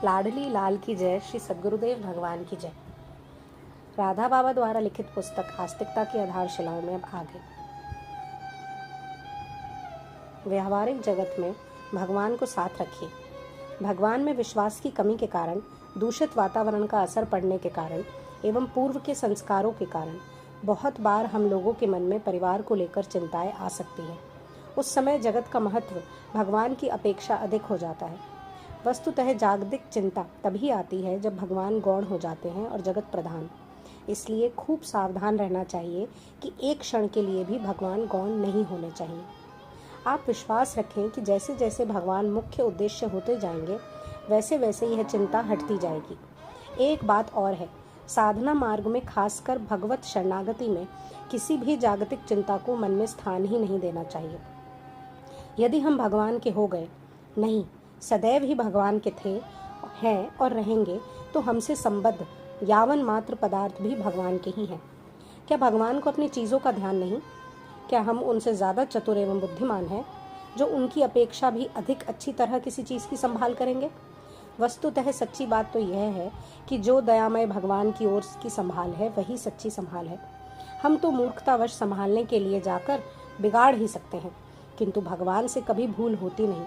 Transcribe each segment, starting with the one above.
लाडली लाल की जय, श्री सद्गुरुदेव भगवान की जय। राधा बाबा द्वारा लिखित पुस्तक आस्तिकता की आधारशिलाओं में अब आगे। व्यवहारिक जगत में भगवान को साथ रखिए। भगवान में विश्वास की कमी के कारण, दूषित वातावरण का असर पड़ने के कारण एवं पूर्व के संस्कारों के कारण बहुत बार हम लोगों के मन में परिवार को लेकर चिंताएं आ सकती हैं। उस समय जगत का महत्व भगवान की अपेक्षा अधिक हो जाता है। वस्तुतः जागतिक चिंता तभी आती है जब भगवान गौण हो जाते हैं और जगत प्रधान। इसलिए खूब सावधान रहना चाहिए कि एक क्षण के लिए भी भगवान गौण नहीं होने चाहिए। आप विश्वास रखें कि जैसे जैसे भगवान मुख्य उद्देश्य होते जाएंगे, वैसे वैसे यह चिंता हटती जाएगी। एक बात और है, साधना मार्ग में खासकर भगवत शरणागति में किसी भी जागतिक चिंता को मन में स्थान ही नहीं देना चाहिए। यदि हम भगवान के हो गए, नहीं सदैव ही भगवान के थे, हैं और रहेंगे, तो हमसे संबद्ध यावन मात्र पदार्थ भी भगवान के ही हैं। क्या भगवान को अपनी चीज़ों का ध्यान नहीं? क्या हम उनसे ज़्यादा चतुर एवं बुद्धिमान हैं, जो उनकी अपेक्षा भी अधिक अच्छी तरह किसी चीज़ की संभाल करेंगे? वस्तुतः सच्ची बात तो यह है कि जो दयामय भगवान की ओर की संभाल है, वही सच्ची संभाल है। हम तो मूर्खतावश संभालने के लिए जाकर बिगाड़ ही सकते हैं, किंतु भगवान से कभी भूल होती नहीं।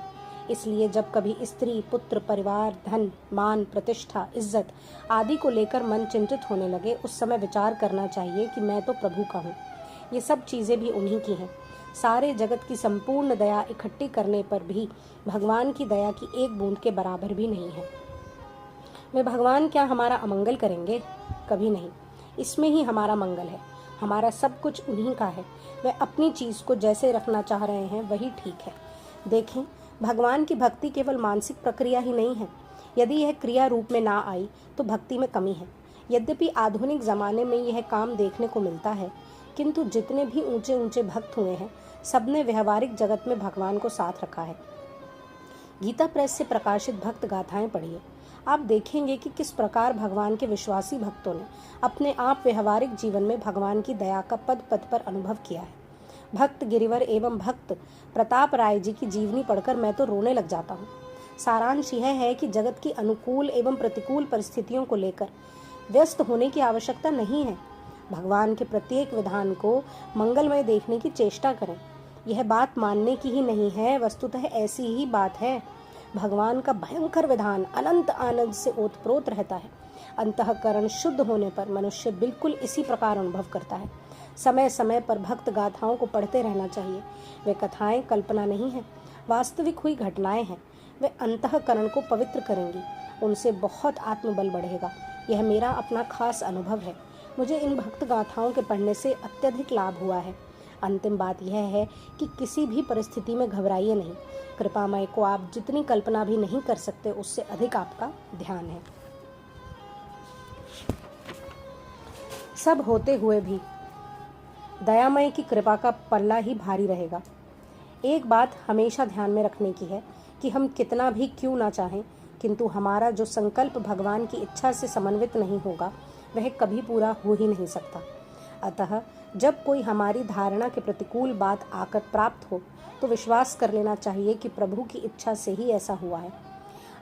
इसलिए जब कभी स्त्री, पुत्र, परिवार, धन, मान, प्रतिष्ठा, इज्जत आदि को लेकर मन चिंतित होने लगे, उस समय विचार करना चाहिए कि मैं तो प्रभु का हूँ, ये सब चीज़ें भी उन्हीं की हैं। सारे जगत की संपूर्ण दया इकट्ठी करने पर भी भगवान की दया की एक बूंद के बराबर भी नहीं है। वे भगवान क्या हमारा अमंगल करेंगे? कभी नहीं। इसमें ही हमारा मंगल है। हमारा सब कुछ उन्हीं का है। वे अपनी चीज़ को जैसे रखना चाह रहे हैं वही ठीक है। देखें, भगवान की भक्ति केवल मानसिक प्रक्रिया ही नहीं है। यदि यह क्रिया रूप में ना आई तो भक्ति में कमी है। यद्यपि आधुनिक ज़माने में यह काम देखने को मिलता है, किंतु जितने भी ऊंचे ऊंचे भक्त हुए हैं, सबने व्यवहारिक जगत में भगवान को साथ रखा है। गीता प्रेस से प्रकाशित भक्त गाथाएं पढ़िए। आप देखेंगे कि किस प्रकार भगवान के विश्वासी भक्तों ने अपने आप व्यवहारिक जीवन में भगवान की दया का पद पद पर अनुभव किया है। भक्त गिरिवर एवं भक्त प्रताप राय जी की जीवनी पढ़कर मैं तो रोने लग जाता हूँ। सारांश यह है कि जगत की अनुकूल एवं प्रतिकूल परिस्थितियों को लेकर व्यस्त होने की आवश्यकता नहीं है। भगवान के प्रत्येक विधान को मंगलमय देखने की चेष्टा करें। यह बात मानने की ही नहीं है, वस्तुतः ऐसी ही बात है। भगवान का भयंकर विधान अनंत आनंद से ओतप्रोत रहता है। अंतःकरण शुद्ध होने पर मनुष्य बिल्कुल इसी प्रकार अनुभव करता है। समय समय पर भक्त गाथाओं को पढ़ते रहना चाहिए। वे कथाएं कल्पना नहीं हैं, वास्तविक हुई घटनाएं हैं। वे अंतःकरण को पवित्र करेंगी, उनसे बहुत आत्मबल बढ़ेगा। यह मेरा अपना खास अनुभव है। मुझे इन भक्त गाथाओं के पढ़ने से अत्यधिक लाभ हुआ है। अंतिम बात यह है कि किसी भी परिस्थिति में घबराइए नहीं। कृपामय को आप जितनी कल्पना भी नहीं कर सकते, उससे अधिक आपका ध्यान है। सब होते हुए भी दयामय की कृपा का पल्ला ही भारी रहेगा। एक बात हमेशा ध्यान में रखने की है कि हम कितना भी क्यों ना चाहें, किंतु हमारा जो संकल्प भगवान की इच्छा से समन्वित नहीं होगा, वह कभी पूरा हो ही नहीं सकता। अतः जब कोई हमारी धारणा के प्रतिकूल बात आकर प्राप्त हो, तो विश्वास कर लेना चाहिए कि प्रभु की इच्छा से ही ऐसा हुआ है।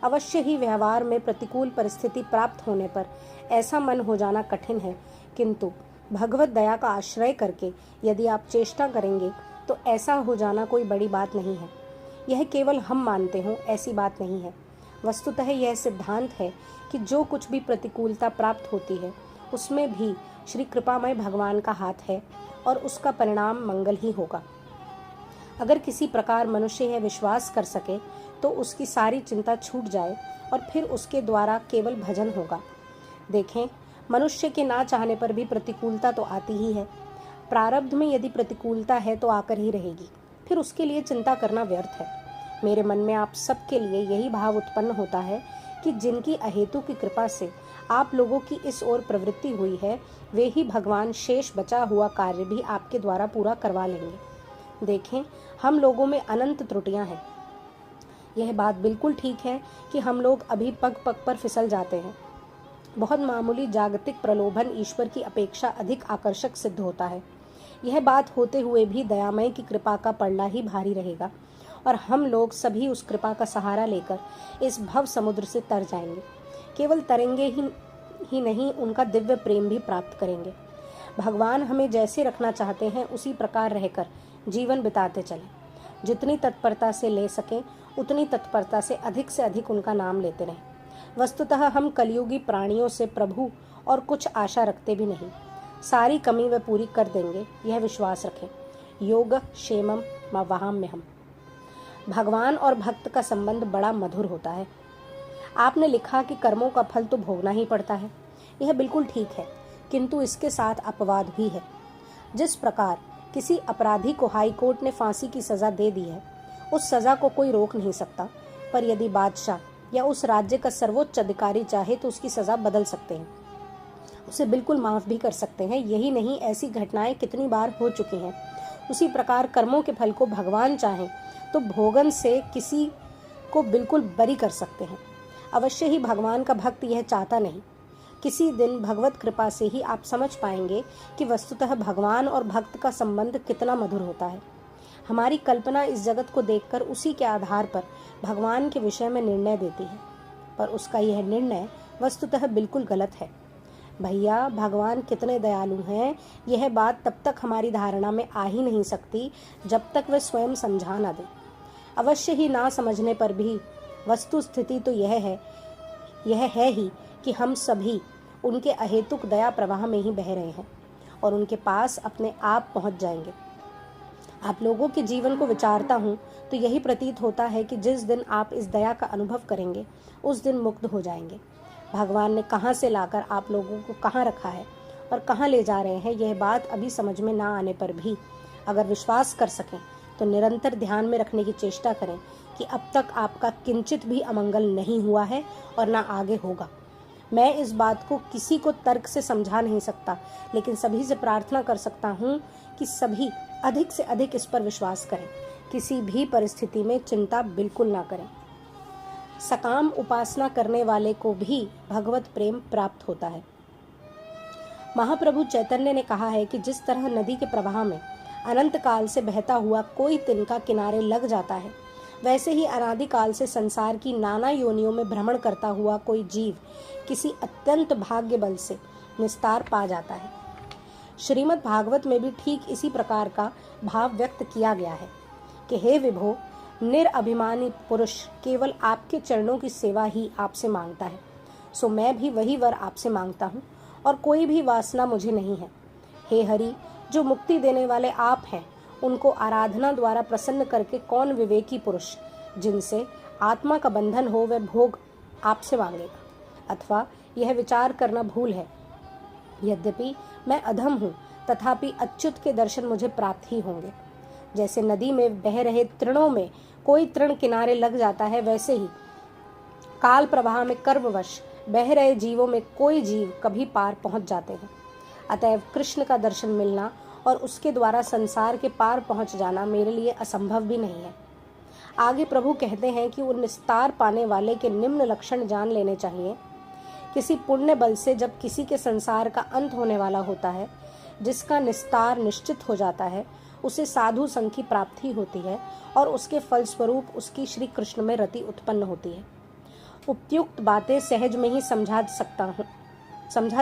अवश्य ही व्यवहार में प्रतिकूल परिस्थिति प्राप्त होने पर ऐसा मन हो जाना कठिन है, किंतु भगवत दया का आश्रय करके यदि आप चेष्टा करेंगे तो ऐसा हो जाना कोई बड़ी बात नहीं है। यह केवल हम मानते हों ऐसी बात नहीं है। वस्तुतः यह सिद्धांत है कि जो कुछ भी प्रतिकूलता प्राप्त होती है, उसमें भी श्री कृपामय भगवान का हाथ है और उसका परिणाम मंगल ही होगा। अगर किसी प्रकार मनुष्य यह विश्वास कर सके तो उसकी सारी चिंता छूट जाए और फिर उसके द्वारा केवल भजन होगा। देखें, मनुष्य के ना चाहने पर भी प्रतिकूलता तो आती ही है। प्रारब्ध में यदि प्रतिकूलता है तो आकर ही रहेगी, फिर उसके लिए चिंता करना व्यर्थ है। मेरे मन में आप सबके लिए यही भाव उत्पन्न होता है कि जिनकी अहेतु की कृपा से आप लोगों की इस ओर प्रवृत्ति हुई है, वे ही भगवान शेष बचा हुआ कार्य भी आपके द्वारा पूरा करवा लेंगे। देखें, हम लोगों में अनंत त्रुटियां हैं। यह बात बिल्कुल ठीक है कि हम लोग अभी पग पग पर फिसल जाते हैं। बहुत मामूली जागतिक प्रलोभन ईश्वर की अपेक्षा अधिक आकर्षक सिद्ध होता है। यह बात होते हुए भी दयामय की कृपा का पल्ला ही भारी रहेगा और हम लोग सभी उस कृपा का सहारा लेकर इस भव समुद्र से तर जाएंगे। केवल तरेंगे ही नहीं, उनका दिव्य प्रेम भी प्राप्त करेंगे। भगवान हमें जैसे रखना चाहते हैं उसी प्रकार रहकर जीवन बिताते चलें। जितनी तत्परता से ले सकें उतनी तत्परता से अधिक उनका नाम लेते रहें। वस्तुतः हम कलयुगी प्राणियों से प्रभु और कुछ आशा रखते भी नहीं। सारी कमी वे पूरी कर देंगे, यह विश्वास रखें। योग क्षेमम वहाम्यहम्। भगवान और भक्त का संबंध बड़ा मधुर होता है। आपने लिखा कि कर्मों का फल तो भोगना ही पड़ता है। यह बिल्कुल ठीक है, किंतु इसके साथ अपवाद भी है। जिस प्रकार किसी अपराधी को हाई कोर्ट ने फांसी की सजा दे दी है, उस सजा को कोई रोक नहीं सकता, पर यदि बादशाह या उस राज्य का सर्वोच्च अधिकारी चाहे तो उसकी सजा बदल सकते हैं, उसे बिल्कुल माफ भी कर सकते हैं। यही नहीं, ऐसी घटनाएं कितनी बार हो चुकी हैं। उसी प्रकार कर्मों के फल को भगवान चाहें तो भोगन से किसी को बिल्कुल बरी कर सकते हैं। अवश्य ही भगवान का भक्त यह चाहता नहीं। किसी दिन भगवत कृपा से ही आप समझ पाएंगे कि वस्तुतः भगवान और भक्त का संबंध कितना मधुर होता है। हमारी कल्पना इस जगत को देखकर उसी के आधार पर भगवान के विषय में निर्णय देती है, पर उसका यह निर्णय वस्तुतः बिल्कुल गलत है। भैया, भगवान कितने दयालु हैं, यह बात तब तक हमारी धारणा में आ ही नहीं सकती जब तक वे स्वयं समझा ना दें। अवश्य ही ना समझने पर भी वस्तु स्थिति तो यह है ही कि हम सभी उनके अहेतुक दया प्रवाह में ही बह रहे हैं और उनके पास अपने आप पहुंच जाएंगे। आप लोगों के जीवन को विचारता हूँ तो यही प्रतीत होता है कि जिस दिन आप इस दया का अनुभव करेंगे उस दिन मुक्त हो जाएंगे। भगवान ने कहाँ से लाकर आप लोगों को कहाँ रखा है और कहाँ ले जा रहे हैं, यह बात अभी समझ में ना आने पर भी अगर विश्वास कर सकें तो निरंतर ध्यान में रखने की चेष्टा करें कि अब तक आपका किंचित भी अमंगल नहीं हुआ है और ना आगे होगा। मैं इस बात को किसी को तर्क से समझा नहीं सकता, लेकिन सभी से प्रार्थना कर सकता हूँ कि सभी अधिक से अधिक इस पर विश्वास करें। किसी भी परिस्थिति में चिंता बिल्कुल ना करें। सकाम उपासना करने वाले को भी भगवत प्रेम प्राप्त होता है। महाप्रभु चैतन्य ने कहा है कि जिस तरह नदी के प्रवाह में अनंत काल से बहता हुआ कोई तिनका किनारे लग जाता है, वैसे ही अनादि काल से संसार की नाना योनियों में भ्रमण करता हुआ कोई जीव किसी अत्यंत भाग्य बल से निस्तार पा जाता है। श्रीमद् भागवत में भी ठीक इसी प्रकार का भाव व्यक्त किया गया है कि हे विभो, निरअभिमानी पुरुष केवल आपके चरणों की सेवा ही आपसे मांगता है, सो मैं भी वही वर आपसे मांगता हूँ और कोई भी वासना मुझे नहीं है। हे हरि, जो मुक्ति देने वाले आप हैं, उनको आराधना द्वारा प्रसन्न करके कौन विवेकी पुरुष जिनसे आत्मा का बंधन हो वह भोग आपसे मांगेगा? अथवा यह विचार करना भूल है, यद्यपि मैं अधम हूँ तथापि अच्युत के दर्शन मुझे प्राप्त ही होंगे। जैसे नदी में बह रहे तृणों में कोई तृण किनारे लग जाता है, वैसे ही काल प्रवाह में कर्मवश बह रहे जीवों में कोई जीव कभी पार पहुंच जाते हैं। अतएव कृष्ण का दर्शन मिलना और उसके द्वारा संसार के पार पहुंच जाना मेरे लिए असंभव भी नहीं है। आगे प्रभु कहते हैं कि उन निस्तार पाने वाले के निम्न लक्षण जान लेने चाहिए। किसी पुण्य बल से जब किसी के संसार का अंत होने वाला होता है, जिसका निस्तार निश्चित हो जाता है, उसे साधु संघ की प्राप्ति होती है और उसके फलस्वरूप उसकी श्री कृष्ण में रति उत्पन्न होती है। उपयुक्त बातें सहज में ही समझा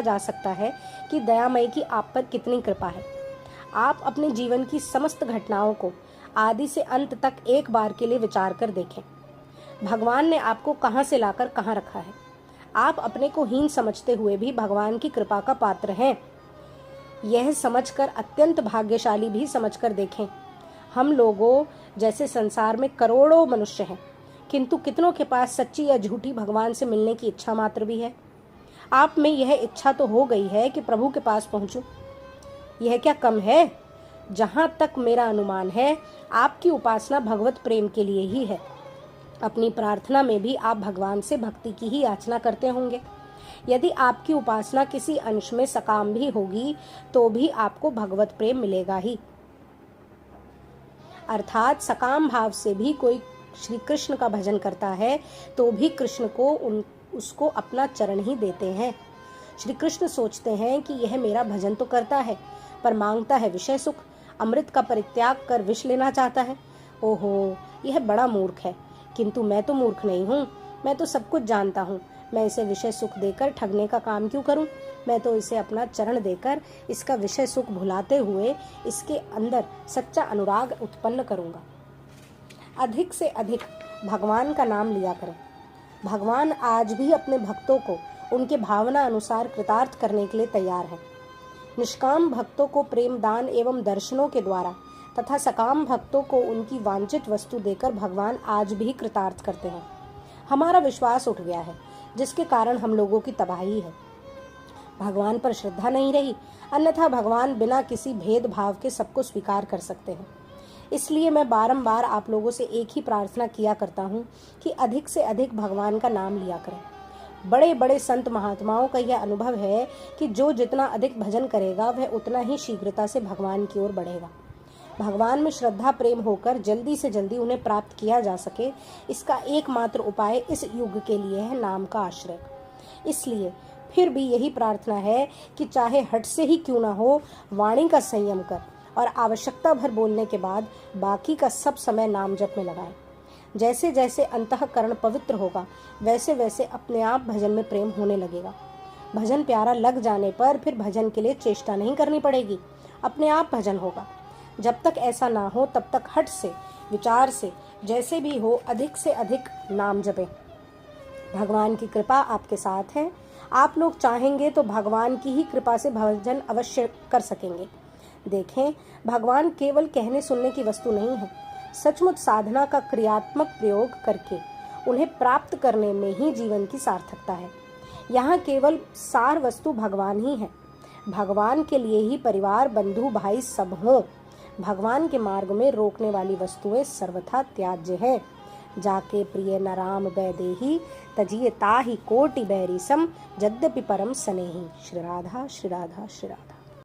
जा सकता है कि दयामय की आप पर कितनी कृपा है। आप अपने जीवन की समस्त घटनाओं को आदि से अंत तक एक बार के लिए विचार कर देखें। भगवान ने आपको कहां से लाकर कहां रखा है। आप अपने को हीन समझते हुए भी भगवान की कृपा का पात्र हैं। यह समझकर अत्यंत भाग्यशाली भी समझकर देखें। हम लोगों जैसे संसार में करोड़ों मनुष्य हैं, किंतु कितनों के पास सच्ची या झूठी भगवान से मिलने की इच्छा मात्र भी है। आप में यह इच्छा तो हो गई है कि प्रभु के पास पहुंचूं। यह क्या कम है? जहां तक मेरा अनुमान है, आपकी उपासना भगवत प्रेम के लिए ही है। अपनी प्रार्थना में भी आप भगवान से भक्ति की ही याचना करते होंगे। यदि आपकी उपासना किसी अंश में सकाम भी होगी तो भी आपको भगवत प्रेम मिलेगा ही। अर्थात सकाम भाव से भी कोई श्री कृष्ण का भजन करता है तो भी कृष्ण को उसको अपना चरण ही देते हैं। श्री कृष्ण सोचते हैं कि यह मेरा भजन तो करता है, पर मांगता है विषय सुख, अमृत का परित्याग कर विष लेना चाहता है। ओहो, यह बड़ा मूर्ख है। किंतु मैं तो मूर्ख नहीं हूँ, मैं तो सब कुछ जानता हूँ। मैं इसे विषय सुख देकर ठगने का काम क्यों करूँ? मैं तो इसे अपना चरण देकर इसका विषय सुख भुलाते हुए इसके अंदर सच्चा अनुराग उत्पन्न करूँगा। अधिक से अधिक भगवान का नाम लिया करें। भगवान आज भी अपने भक्तों को उनके भावना अनुसार कृतार्थ करने के लिए तैयार है। निष्काम भक्तों को प्रेम दान एवं दर्शनों के द्वारा तथा सकाम भक्तों को उनकी वांछित वस्तु देकर भगवान आज भी कृतार्थ करते हैं। हमारा विश्वास उठ गया है, जिसके कारण हम लोगों की तबाही है। भगवान पर श्रद्धा नहीं रही, अन्यथा भगवान बिना किसी भेदभाव के सबको स्वीकार कर सकते हैं। इसलिए मैं बारंबार आप लोगों से एक ही प्रार्थना किया करता हूँ कि अधिक से अधिक भगवान का नाम लिया करें। बड़े बड़े संत महात्माओं का यह अनुभव है कि जो जितना अधिक भजन करेगा वह उतना ही शीघ्रता से भगवान की ओर बढ़ेगा। भगवान में श्रद्धा प्रेम होकर जल्दी से जल्दी उन्हें प्राप्त किया जा सके, इसका एकमात्र उपाय इस युग के लिए है नाम का आश्रय। इसलिए फिर भी यही प्रार्थना है कि चाहे हट से ही क्यों ना हो, वाणी का संयम कर और आवश्यकता भर बोलने के बाद बाकी का सब समय नाम जप में लगाए। जैसे जैसे अंतःकरण पवित्र होगा, वैसे वैसे अपने आप भजन में प्रेम होने लगेगा। भजन प्यारा लग जाने पर फिर भजन के लिए चेष्टा नहीं करनी पड़ेगी, अपने आप भजन होगा। जब तक ऐसा ना हो तब तक हठ से, विचार से, जैसे भी हो अधिक से अधिक नाम जपें। भगवान की कृपा आपके साथ है। आप लोग चाहेंगे तो भगवान की ही कृपा से भजन अवश्य कर सकेंगे। देखें, भगवान केवल कहने सुनने की वस्तु नहीं है। सचमुच साधना का क्रियात्मक प्रयोग करके उन्हें प्राप्त करने में ही जीवन की सार्थकता है। यहाँ केवल सार वस्तु भगवान ही है। भगवान के लिए ही परिवार, बंधु, भाई सब हों। भगवान के मार्ग में रोकने वाली वस्तुएं सर्वथा त्याज्य है। जाके प्रिय न राम बैदेही, तजिए ताहि कोटि बैरी सम, यद्यपि परम स्नेही। श्री राधा श्री राधा श्री राधा।